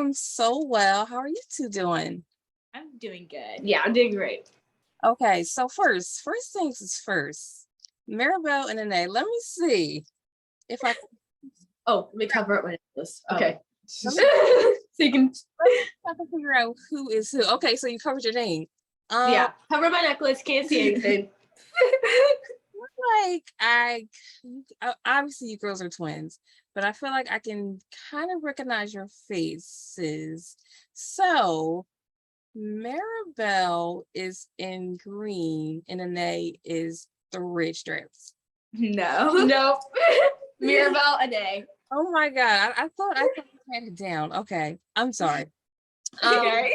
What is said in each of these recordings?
am so well. How are you two doing? I'm doing good. Yeah, I'm doing great. Okay, so first things is first. Mirabelle and Anais, let me see if I let me cover up my necklace. Okay. Let me, So you can I can figure out who is who. Okay, so you covered your name. cover my necklace, can't see anything. Like obviously you girls are twins, but I feel like I can kind of recognize your faces. So Mirabelle is in green and Anais is the ridge dress. No. Nope. Mirabelle, Anais. Oh my God. I thought I had it down. Okay. I'm sorry. Okay.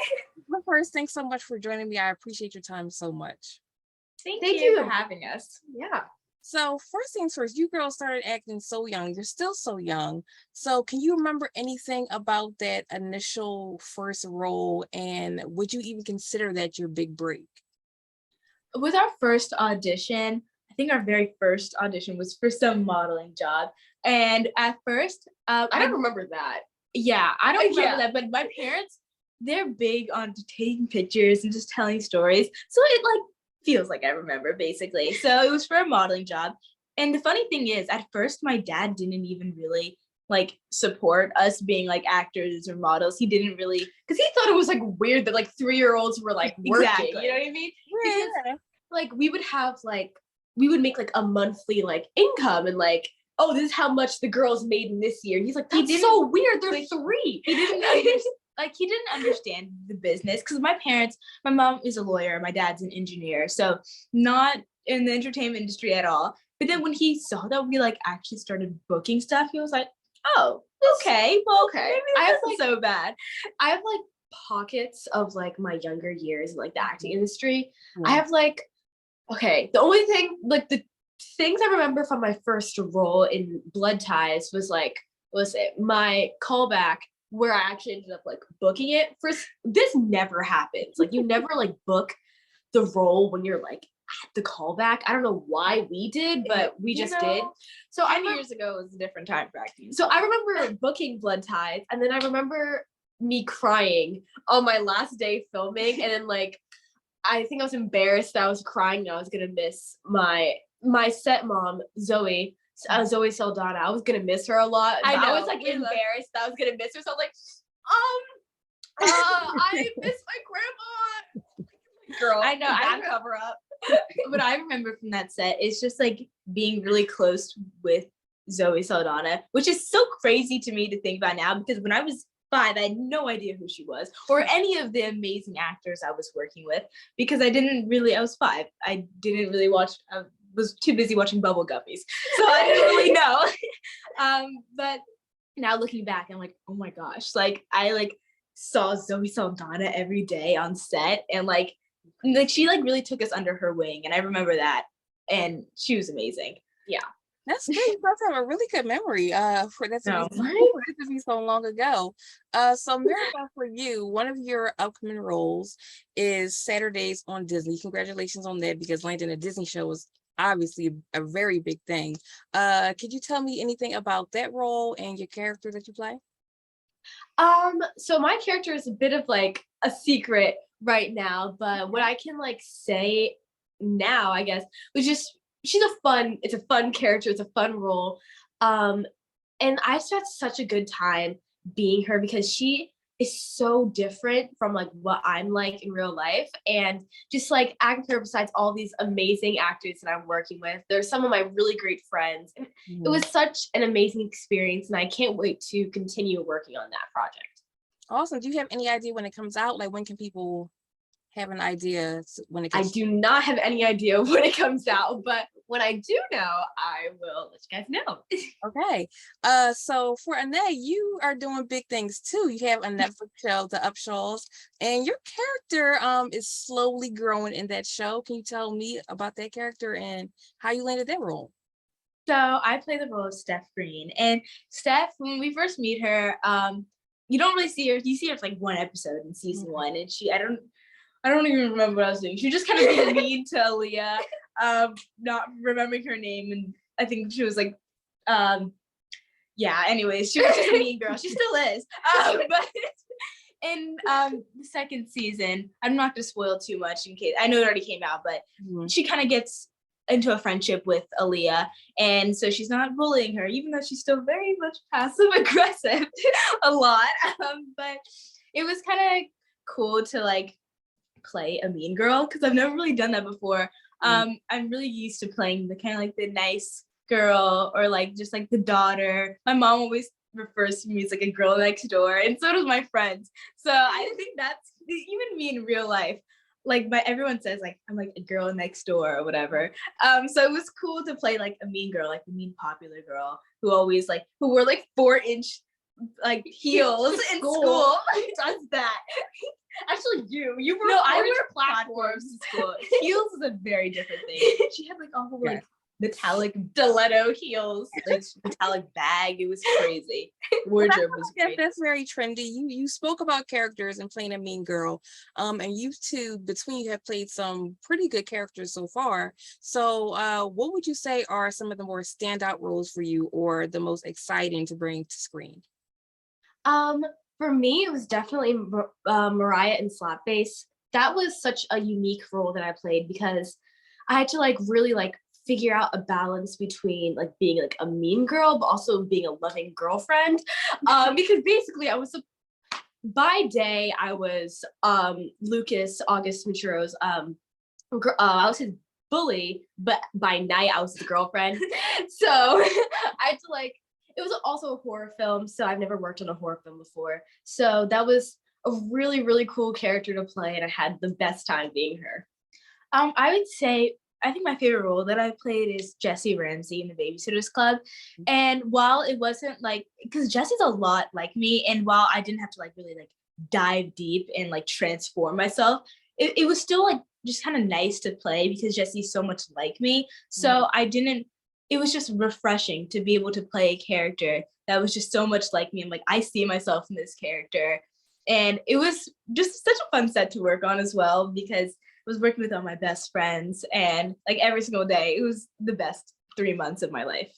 But first, thanks so much for joining me. I appreciate your time so much. Thank you for having us. Yeah. So first things first, you girls started acting so young. You're still so young. So can you remember anything about that initial first role? And would you even consider that your big break? With our first audition, I think our very first audition was for some modeling job. And at first, I don't remember that. Yeah, I don't remember that. But my parents, they're big on taking pictures and just telling stories. So it feels like I remember, basically. So it was for a modeling job. And the funny thing is, at first, my dad didn't even really support us being actors or models. He didn't really, because he thought it was weird that 3-year-olds were working. Exactly. You know what I mean? Yeah. Because we would have we would make a monthly income and oh, this is how much the girls made in this year. And he's like, that's so weird. They're 3. He didn't he didn't understand the business, because my mom is a lawyer, my dad's an engineer, so not in the entertainment industry at all. But then when he saw that we actually started booking stuff, he was like, oh, okay, well, okay. Maybe this isn't so bad. I have pockets of my younger years in the acting industry. I have okay, the only thing the things I remember from my first role in Blood Ties was my callback, where I actually ended up booking it. First, this never happens. You never book the role when you're at the callback. I don't know why we did, but we just did. So 10 years ago was a different time for acting. So I remember booking Blood Ties, and then I remember me crying on my last day filming, and then I think I was embarrassed that I was crying and I was gonna miss my set mom, Zoe Saldana. I was gonna miss her a lot. I was embarrassed that I was gonna miss her. So I was I miss my grandma. Girl, I know. I cover up. What I remember from that set is just being really close with Zoe Saldana, which is so crazy to me to think about now, because when I was 5, I had no idea who she was or any of the amazing actors I was working with, because I was 5. I didn't really watch. Was too busy watching Bubble Guppies, so I didn't really know. But now looking back, I'm oh my gosh, I saw Zoe Saldana every day on set, and she really took us under her wing, and I remember that, and she was amazing. Yeah. That's good. You both have a really good memory for that to be so long ago. So Mirabelle, for you, one of your upcoming roles is Saturdays on Disney. Congratulations on that, because Landon, a Disney show, is obviously a very big thing. Could you tell me anything about that role and your character that you play? So my character is a bit of a secret right now, but what I can say now, I guess, was just it's a fun character, it's a fun role. And I just had such a good time being her, because she is so different from what I'm in real life, and just acting her besides all these amazing actors that I'm working with. They're some of my really great friends. And it was such an amazing experience, and I can't wait to continue working on that project. Awesome. Do you have any idea when it comes out? When can people have an idea when it comes I do not have any idea when it comes out, but when I do know, I will let you guys know. Okay. So for Anais, you are doing big things too. You have a Netflix show, The Upshaws, and your character is slowly growing in that show. Can you tell me about that character and how you landed that role? So I play the role of Steph Green, and Steph, when we first meet her, you don't really see her. You see her for one episode in season 1, and I don't even remember what I was doing. She was just kind of being mean to Aaliyah, not remembering her name, and I think she was anyways, she was just a mean girl. She still is. But in the second season, I'm not gonna spoil too much in case I know it already came out, but she kind of gets into a friendship with Aaliyah, and so she's not bullying her, even though she's still very much passive aggressive a lot. But it was kind of cool to like play a mean girl because I've never really done that before. I'm really used to playing the kind of like the nice girl or like just like the daughter. My mom always refers to me as like a girl next door, and so does my friends. So I think that's even me in real life. Like everyone says like I'm like a girl next door or whatever. So it was cool to play like a mean girl, like the mean popular girl who always like who wore like 4-inch like heels in school. Who does that? Actually, you were I wear platforms in school. Heels is a very different thing. She had like all like metallic stiletto heels, like metallic bag. It was crazy. Wardrobe was great. That's very trendy. You spoke about characters and playing a mean girl. And you two between you have played some pretty good characters so far. So what would you say are some of the more standout roles for you or the most exciting to bring to screen? For me, it was definitely Mariah and Slapface. That was such a unique role that I played because I had to like really like figure out a balance between like being like a mean girl but also being a loving girlfriend. Because basically I was by day I was Lucas August Machuro's I was his bully, but by night I was his girlfriend. So I had to like, it was also a horror film, so I've never worked on a horror film before. So that was a really, really cool character to play, and I had the best time being her. I would say, I think my favorite role that I played is Jessie Ramsey in the Babysitters Club. And while it wasn't like, because Jessie's a lot like me, and while I didn't have to like really like dive deep and like transform myself, it was still like just kind of nice to play because Jessie's so much like me. So it was just refreshing to be able to play a character that was just so much like me. I'm like, I see myself in this character. And it was just such a fun set to work on as well because I was working with all my best friends and like every single day, it was the best 3 months of my life.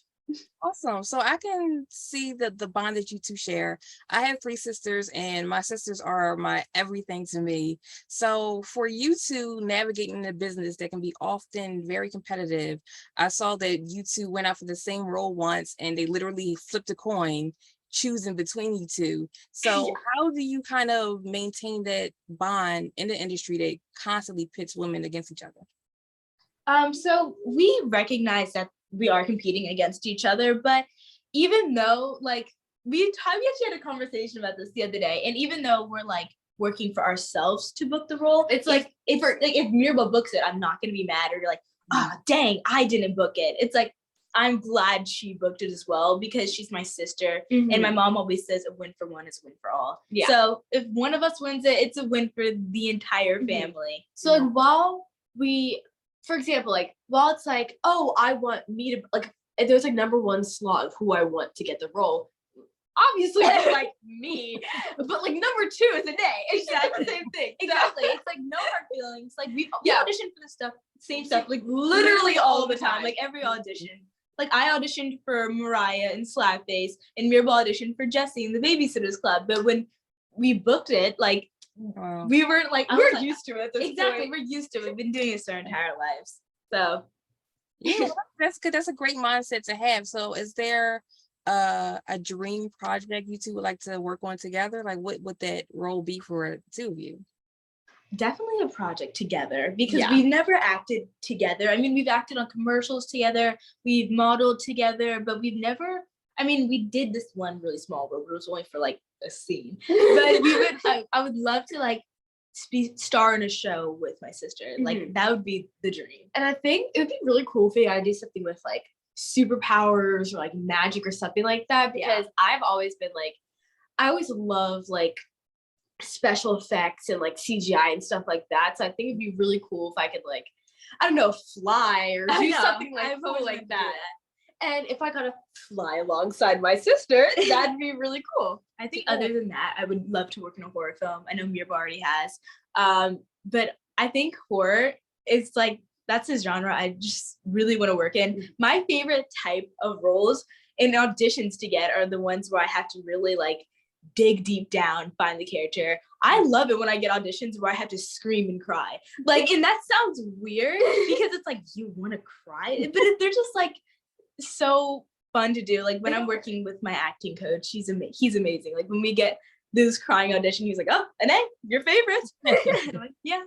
Awesome. So I can see the bond that you two share. I have 3 sisters and my sisters are my everything to me. So for you two navigating the business that can be often very competitive, I saw that you two went out for the same role once and they literally flipped a coin choosing between you two. So how do you kind of maintain that bond in the industry that constantly pits women against each other? So we recognize that we are competing against each other, but even though like we actually had a conversation about this the other day, and even though we're like working for ourselves to book the role, it's like if Mirabelle books it, I'm not gonna be mad or like, oh dang, I didn't book it. It's like I'm glad she booked it as well because she's my sister, and my mom always says a win for one is a win for all. Yeah. So if one of us wins it, it's a win for the entire family. So like while we, for example, like while it's like, oh, I want me to like, if there's like number one slot of who I want to get the role, obviously it's like me, but like number 2 is Anais. Exactly the same thing. Exactly. It's like no hard feelings. Like we auditioned for the stuff, same stuff, like literally all the time, like every audition. Like I auditioned for Mariah and Slapface, and Mirabelle auditioned for Jessie in the Babysitters Club. But when we booked it, like we weren't like we're used to it. Exactly, we're used to it. We've been doing this our entire lives. So yeah, that's good. That's a great mindset to have. So is there a dream project you two would like to work on together? Like what would that role be for the 2 of you? Definitely a project together because we've never acted together. I mean, we've acted on commercials together, we've modeled together, but we've never, I mean, we did this one really small role, but it was only for like a scene. But I would love to like star in a show with my sister. Like that would be the dream. And I think it would be really cool if I do something with like superpowers or like magic or something like that, because I've always been like, I always love like special effects and like CGI and stuff like that. So I think it'd be really cool if I could like, I don't know, fly or do something like cool like that. And if I got to fly alongside my sister, that'd be really cool. I think other than that, I would love to work in a horror film. I know Mirabelle already has. But I think horror is like, that's a genre I just really want to work in. My favorite type of roles in auditions to get are the ones where I have to really like dig deep down, find the character. I love it when I get auditions where I have to scream and cry. Like, and that sounds weird because it's like you want to cry, but they're just like so fun to do. Like when I'm working with my acting coach, he's amazing. Like when we get this crying audition, he's like, "Oh, Anais, your favorite." I'm like, yeah.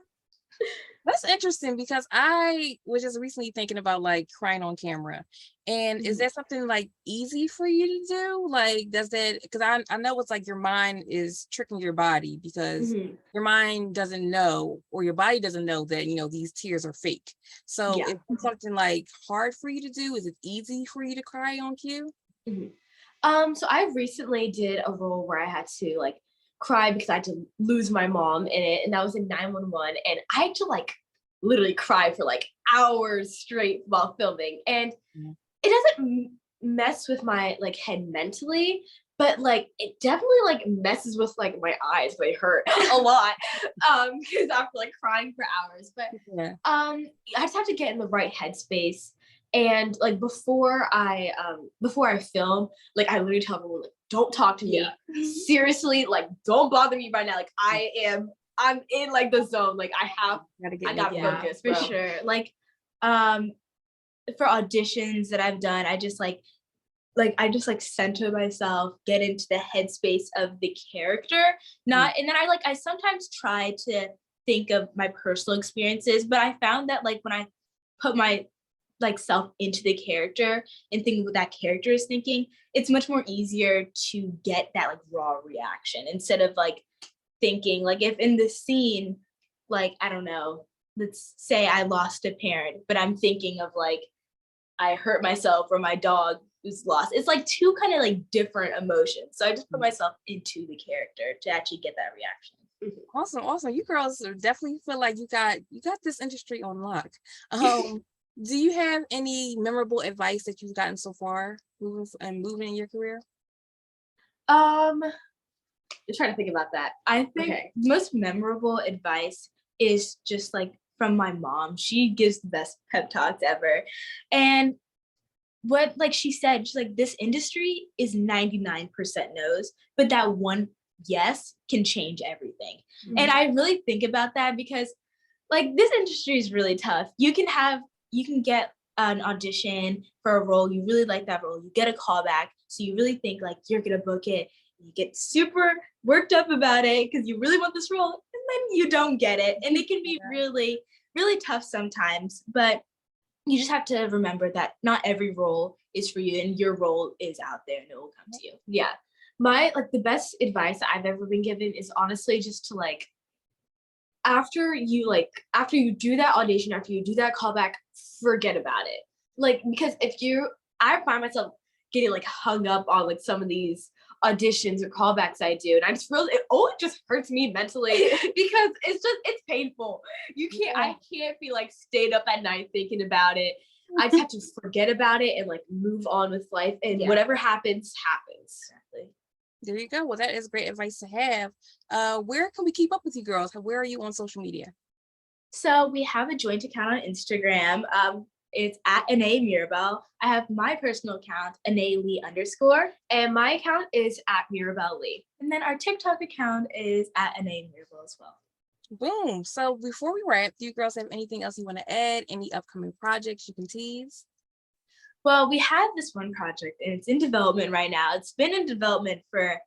That's interesting because I was just recently thinking about like crying on camera. And is that something like easy for you to do? Like, does that, because I know it's like your mind is tricking your body because your mind doesn't know, or your body doesn't know that, you know, these tears are fake. So is it something like hard for you to do? Is it easy for you to cry on cue? So I recently did a role where I had to like cry because I had to lose my mom in it, and that was in 911, and I had to like literally cry for like hours straight while filming, and it doesn't mess with my like head mentally, but like it definitely like messes with like my eyes. They hurt a lot because after like crying for hours, but I just have to get in the right headspace. And like before I film, like I literally tell everyone, like, don't talk to me. Seriously, like don't bother me right now. Like I'm in like the zone. Like I got focus for sure. Like for auditions that I've done, I just center myself, get into the headspace of the character. And then I sometimes try to think of my personal experiences, but I found that like when I put my like self into the character and thinking what that character is thinking, it's much more easier to get that like raw reaction instead of like thinking like if in the scene, like, I don't know, let's say I lost a parent, but I'm thinking of like, I hurt myself or my dog was lost. It's like two kind of like different emotions. So I just put myself into the character to actually get that reaction. Awesome. You girls definitely feel like you got this industry on lock. Do you have any memorable advice that you've gotten so far moving in your career? I'm trying to think about that. I think most memorable advice is just like from my mom. She gives the best pep talks ever. And what like she said, she's like, this industry is 99% no's, but that one yes can change everything. And I really think about that because like this industry is really tough. You can get an audition for a role, you really like that role, you get a callback, so you really think like you're gonna book it, you get super worked up about it because you really want this role, and then you don't get it, and it can be really, really tough sometimes, but you just have to remember that not every role is for you, and your role is out there and it will come to you. Yeah, my like the best advice I've ever been given is honestly just to like after you do that audition, after you do that callback, forget about it. Like, because I find myself getting like hung up on like some of these auditions or callbacks I do, and I just really, it just hurts me mentally because it's painful. I can't be like stayed up at night thinking about it. I just have to forget about it and like move on with life, and whatever happens. Exactly. There you go. Well, that is great advice to have. Where can we keep up with you girls? Where are you on social media? So we have a joint account on Instagram. It's at Anais Mirabelle. I have my personal account, Anais Lee _, and my account is at Mirabelle Lee. And then our TikTok account is at Anais Mirabelle as well. Boom. So before we wrap, do you girls have anything else you want to add? Any upcoming projects you can tease? Well, we have this one project and it's in development right now. It's been in development for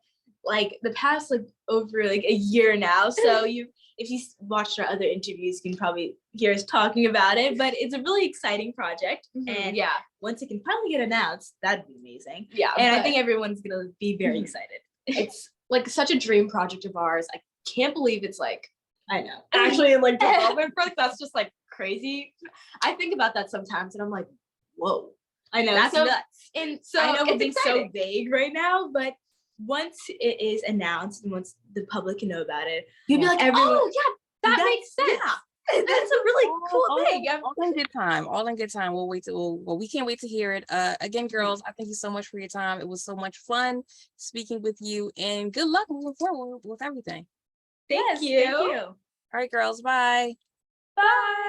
like the past like over like a year now. So if you watched our other interviews, you can probably hear us talking about it, but it's a really exciting project. And once it can finally get announced, that'd be amazing. Yeah. And I think everyone's going to be very excited. It's like such a dream project of ours. I can't believe it's like, I know. Actually in like development project, that's just like crazy. I think about that sometimes and I'm like, whoa. I know. That's so nuts. And so I know we're being so vague right now, but once it is announced and once the public can know about it, you'll be like, oh yeah, that makes sense. Yeah. That's a really cool thing. All in good time. We'll wait we can't wait to hear it. Again, girls, I thank you so much for your time. It was so much fun speaking with you, and good luck moving forward with everything. Thank you. All right, girls, bye. Bye.